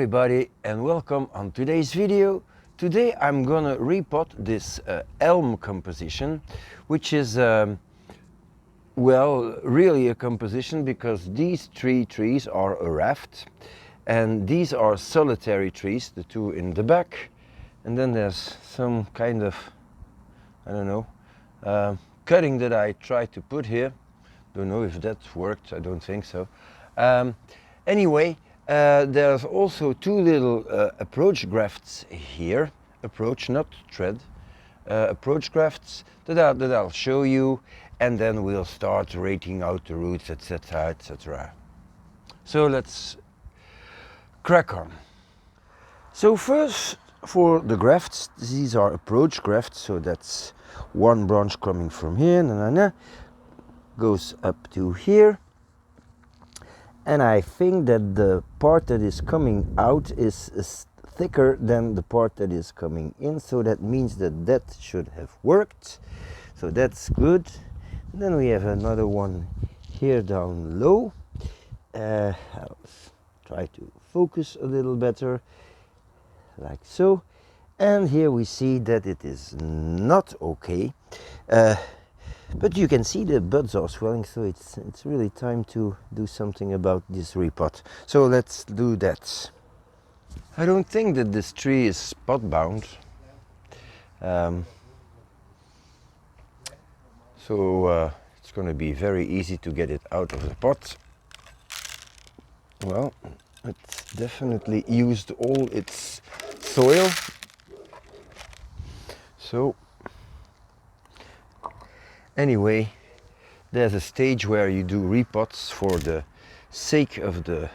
everybody and welcome on today's video. Today I'm gonna repot this elm composition, which is well, really a composition because these three trees are a raft and these are solitary trees, the two in the back, and then there's some kind of, I don't know, cutting that I tried to put here. Don't know if that worked, I don't think so. Anyway, there's also two little approach grafts here, approach not thread, approach grafts that I'll show you, and then we'll start rating out the roots, etc, etc. So let's crack on. So first, for the grafts, these are approach grafts, so that's one branch coming from here, goes up to here. And I think that the part that is coming out is thicker than the part that is coming in, so that means that that should have worked. So that's good. And then we have another one here down low. I'll try to focus a little better, like so. And here we see that it is not okay. But you can see the buds are swelling, so it's really time to do something about this repot. So let's do that. I don't think that this tree is spot bound. So it's going to be very easy to get it out of the pot. Well, it's definitely used all its soil. So anyway, there's a stage where you do repots for the sake of the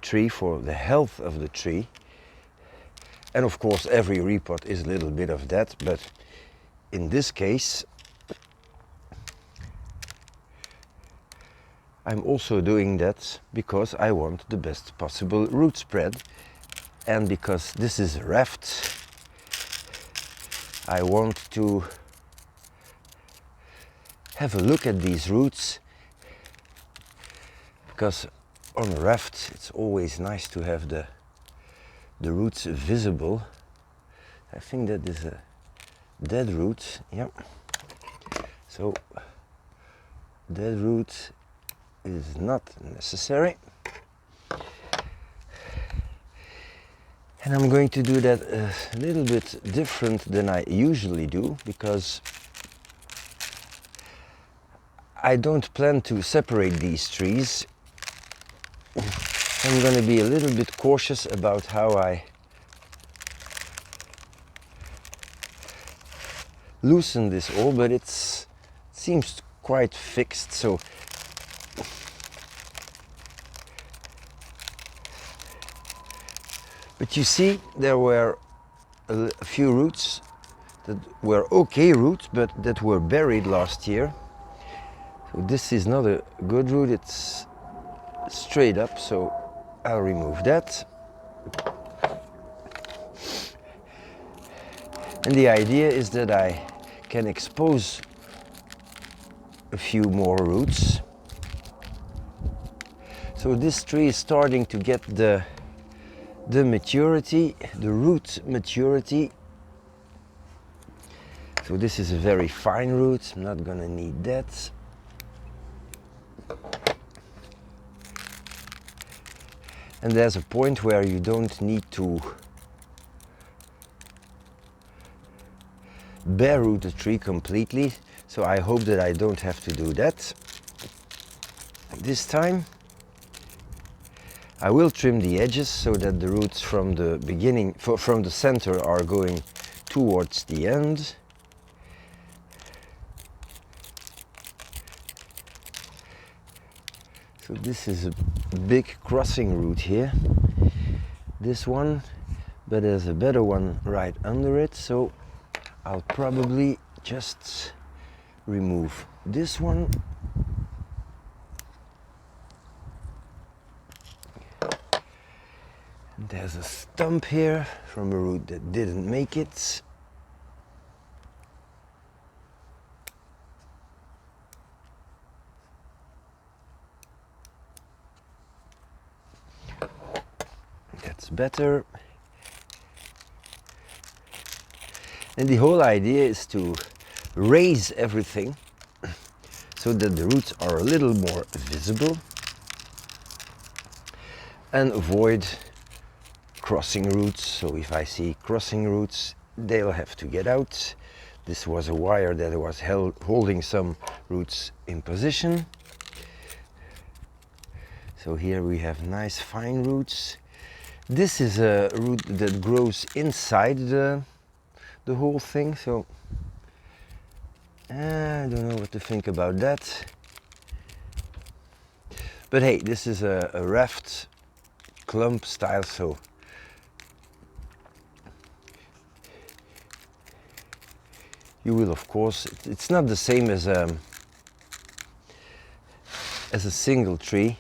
tree, for the health of the tree. And of course every repot is a little bit of that, but in this case I'm also doing that because I want the best possible root spread, and because this is a raft, I want to have a look at these roots, because on a raft it's always nice to have the roots visible. I think that is a dead root, yeah. So dead root is not necessary. And I'm going to do that a little bit different than I usually do, because I don't plan to separate these trees. I'm going to be a little bit cautious about how I loosen this all, but it seems quite fixed, so but you see, there were a few roots that were okay roots, but that were buried last year. So this is not a good root, it's straight up, so I'll remove that. And the idea is that I can expose a few more roots. So this tree is starting to get the maturity, the root maturity. So this is a very fine root, I'm not gonna need that. And there's a point where you don't need to bare root the tree completely, so I hope that I don't have to do that this time. I will trim the edges so that the roots from the beginning, from the center, are going towards the end. So this is a big crossing root here, this one, but there's a better one right under it, so I'll probably just remove this one. And there's a stump here from a root that didn't make it. That's better. And the whole idea is to raise everything so that the roots are a little more visible and avoid crossing roots. So if I see crossing roots, they'll have to get out. This was a wire that was holding some roots in position. So here we have nice fine roots. This is a root that grows inside the whole thing, so I don't know what to think about that. But hey, this is a raft clump style, so you will, of course, it's not the same as a single tree,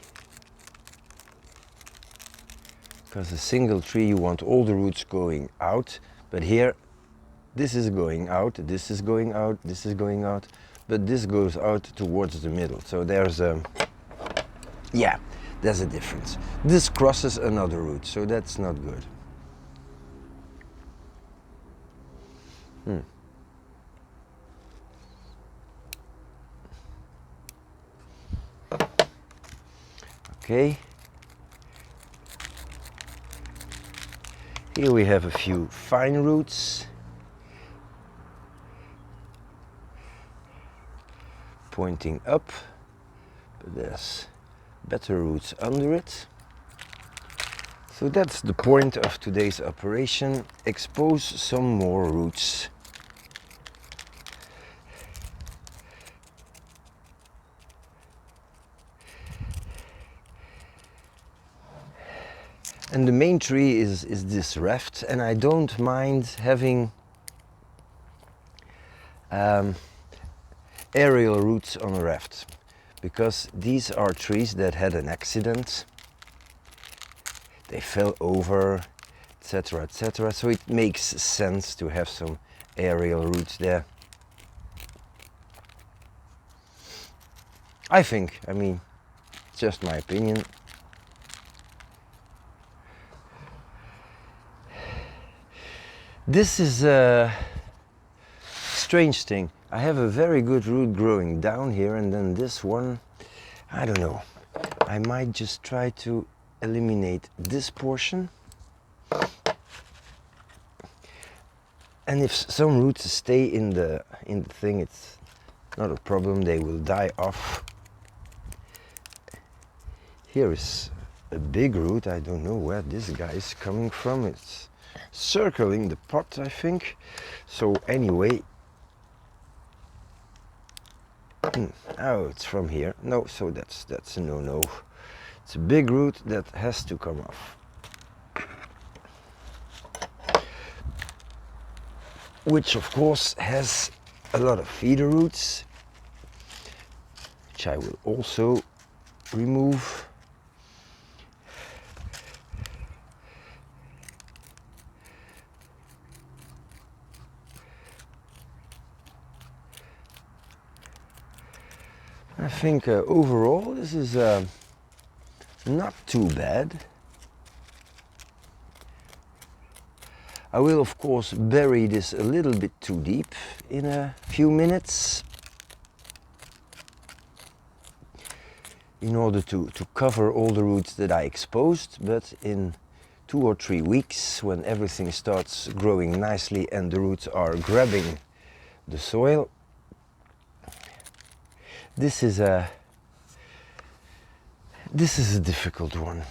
because a single tree you want all the roots going out, but here this is going out, this is going out, this is going out, but this goes out towards the middle. So there's a there's a difference. This crosses another root, so that's not good. Okay. Here we have a few fine roots pointing up, but there's better roots under it. So that's the point of today's operation. Expose some more roots. And the main tree is this raft, and I don't mind having aerial roots on a raft, because these are trees that had an accident. They fell over, etc., etc. So it makes sense to have some aerial roots there. I think, I mean, it's just my opinion. This is a strange thing. I have a very good root growing down here, and then this one, I don't know. I might just try to eliminate this portion. And if some roots stay in the thing, it's not a problem, they will die off. Here is a big root, I don't know where this guy is coming from. It's circling the pot, I think. So anyway, oh, it's from here. No, so that's a no-no. It's a big root that has to come off. Which of course has a lot of feeder roots, which I will also remove. I think overall this is not too bad. I will of course bury this a little bit too deep in a few minutes in order to cover all the roots that I exposed, but in 2 or 3 weeks, when everything starts growing nicely and the roots are grabbing the soil, this is a difficult one.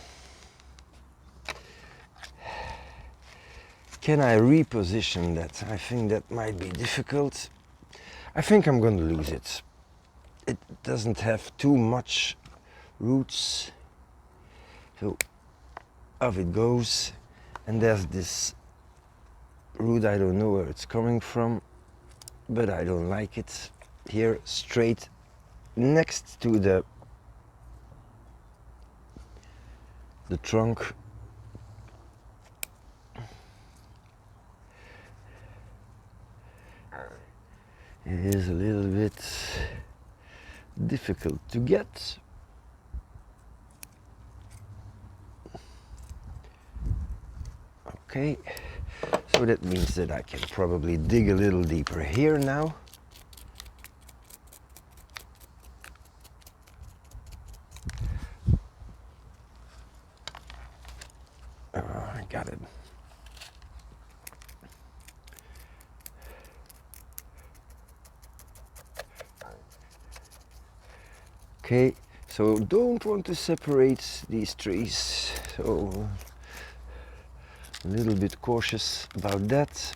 Can I reposition that? I think that might be difficult. I think I'm going to lose it. It doesn't have too much roots. So off it goes. And there's this root, I don't know where it's coming from, but I don't like it. Here, straight next to the trunk. It is a little bit difficult to get. Okay, so that means that I can probably dig a little deeper here now. I got it. Okay, so don't want to separate these trees, so a little bit cautious about that.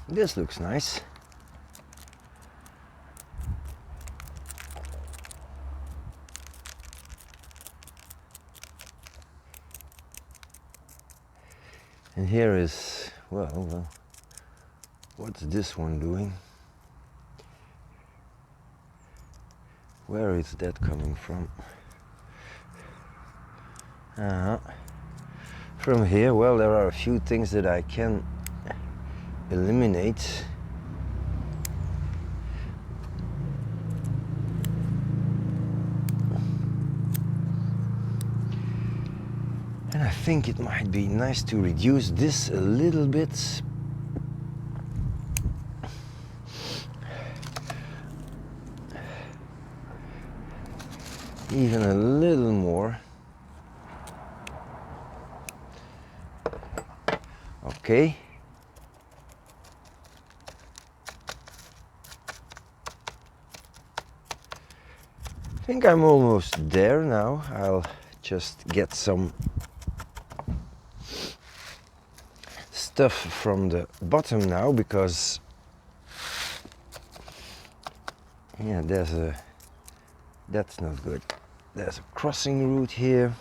This looks nice. And here is, well, what's this one doing? Where is that coming from? From here, well, there are a few things that I can eliminate. And I think it might be nice to reduce this a little bit. Even a little more. Okay. I think I'm almost there now. I'll just get some stuff from the bottom now, because yeah, that's not good. There's a crossing route here,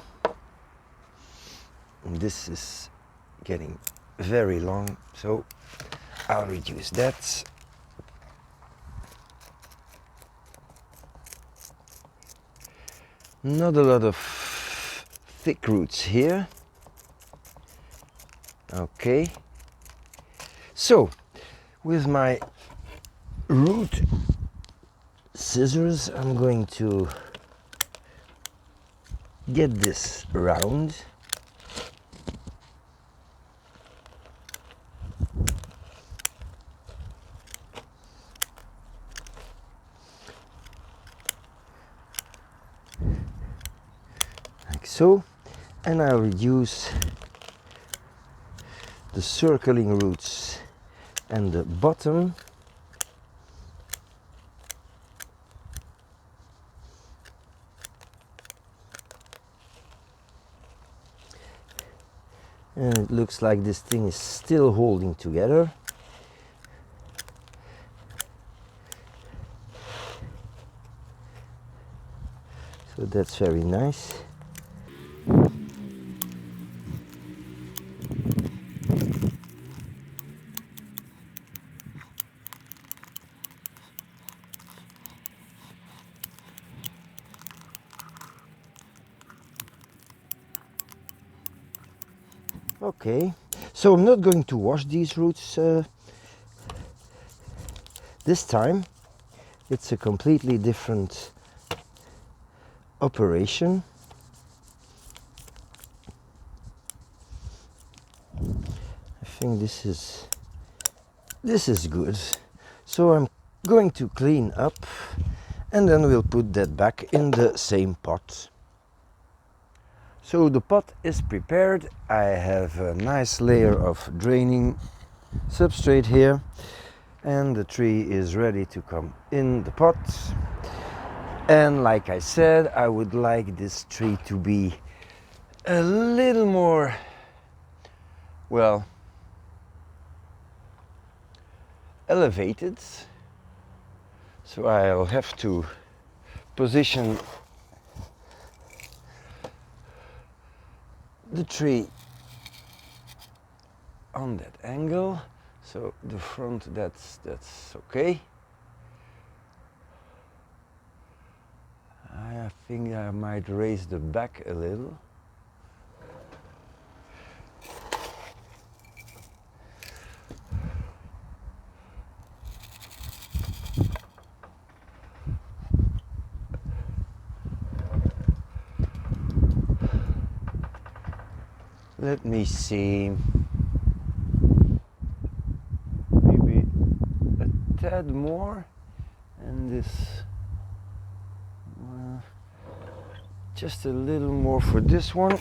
and this is getting very long, so I'll reduce that. Not a lot of thick roots here. Okay, so with my root scissors I'm going to get this round. Like so, and I'll reduce the circling roots and the bottom. And it looks like this thing is still holding together. So that's very nice. Okay, so I'm not going to wash these roots this time. It's a completely different operation. I think this is good. So I'm going to clean up, and then we'll put that back in the same pot. So the pot is prepared. I have a nice layer of draining substrate here, and the tree is ready to come in the pot. And like I said, I would like this tree to be a little more, well, elevated. So I'll have to position the tree on that angle. So the front, that's okay. I think I might raise the back a little. Let me see. Maybe a tad more, and this just a little more for this one.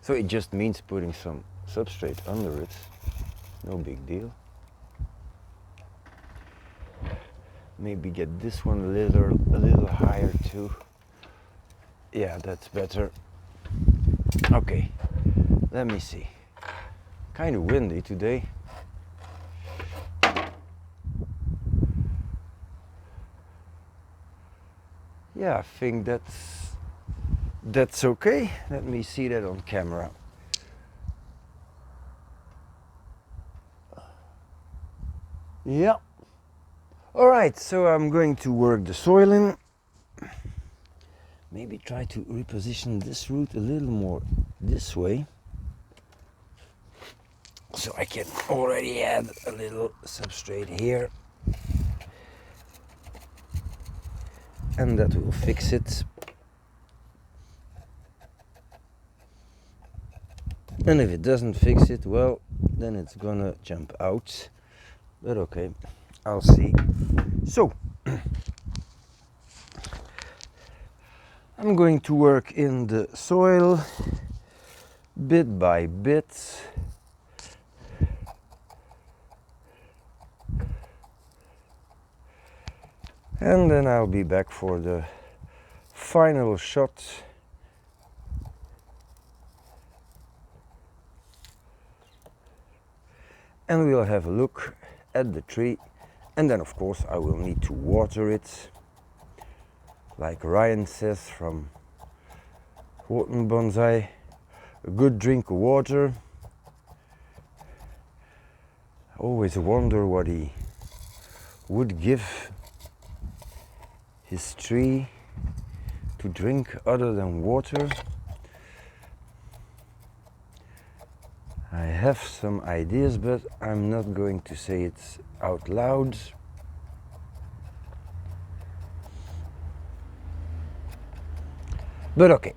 So it just means putting some substrate under it. No big deal. Maybe get this one a little higher too. Yeah, that's better. Okay, let me see. Kind of windy today. Yeah, I think that's okay. Let me see that on camera. Yeah. All right, so I'm going to work the soil in. Maybe try to reposition this root a little more this way, so I can already add a little substrate here, and that will fix it. And if it doesn't fix it, well, then it's gonna jump out, but okay, I'll see. So I'm going to work in the soil bit by bit. And then I'll be back for the final shot. And we'll have a look at the tree. And then of course I will need to water it. Like Ryan says from Wharton Bonsai, a good drink of water. I always wonder what he would give his tree to drink other than water. I have some ideas, but I'm not going to say it out loud. But okay,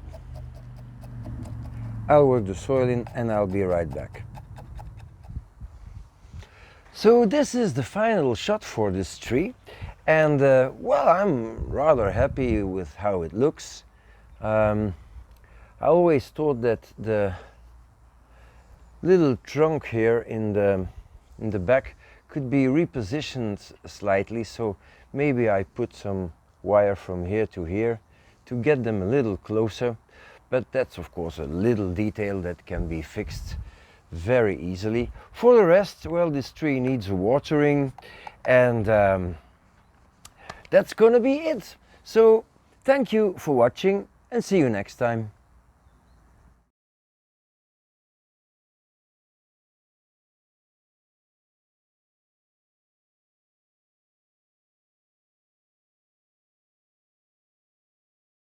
I'll work the soil in and I'll be right back. So this is the final shot for this tree, and well, I'm rather happy with how it looks. I always thought that the little trunk here in the back could be repositioned slightly, so maybe I put some wire from here to here to get them a little closer, but that's of course a little detail that can be fixed very easily. For the rest, well, this tree needs watering, and that's gonna be it. So thank you for watching and see you next time.